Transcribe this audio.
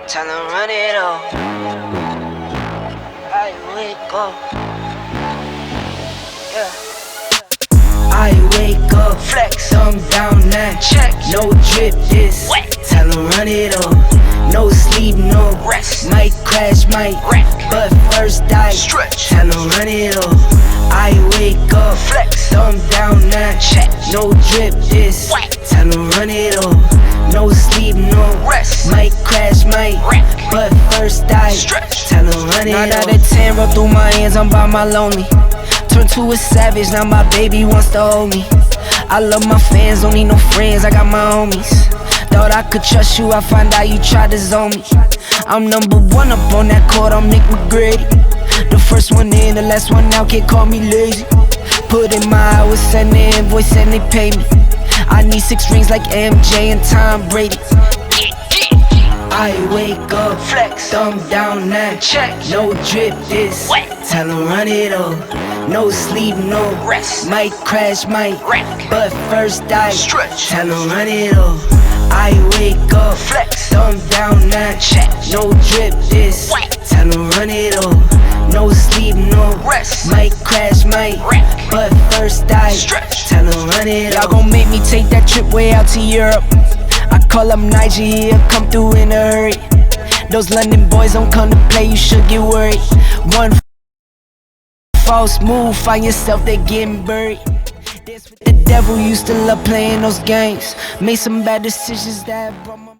Tell them run it up. I wake up. Yeah. I wake up, flex, thumb down now. Check, no drip this. Wet. Tell them run it up. No sleep, no rest. Might crash, might wreck. But first I stretch. Tell them run it up. I wake up, flex, thumb down now. Check, no drip this. Wet. Tell them run it up. No sleep, no rest. Might crash, might wreck. But first I stretch. Tell them run it up. 9 out of 10 roll through my hands, I'm by my lonely. Turned to a savage, now my baby wants to hold me. I love my fans, don't need no friends, I got my homies. Thought I could trust you, I find out you tried to zone me. I'm number one up on that court, I'm Nick McGrady. The first one in, the last one out, can't call me lazy. Put in my hours, send the invoice and they pay me. I need 6 rings like MJ and Tom Brady. I wake up, flex, thumb down now. Check, no drip this. Wet. Tell them run it up. No sleep, no rest. Might crash, might wreck. But first I stretch. Tell them run it up. I wake up, flex, thumb down now. Check, no drip this. Wet. Tell them run it up. No sleep, no rest. Might crash, might wreck. But first I stretch. Tell them run it up. Y'all gon' make me take that trip way out to Europe. I call up Niger, he'll come through in a hurry. Those London boys don't come to play, you should get worried. One false move, find yourself, they getting buried. The devil used to love playing those games. Made some bad decisions that brought my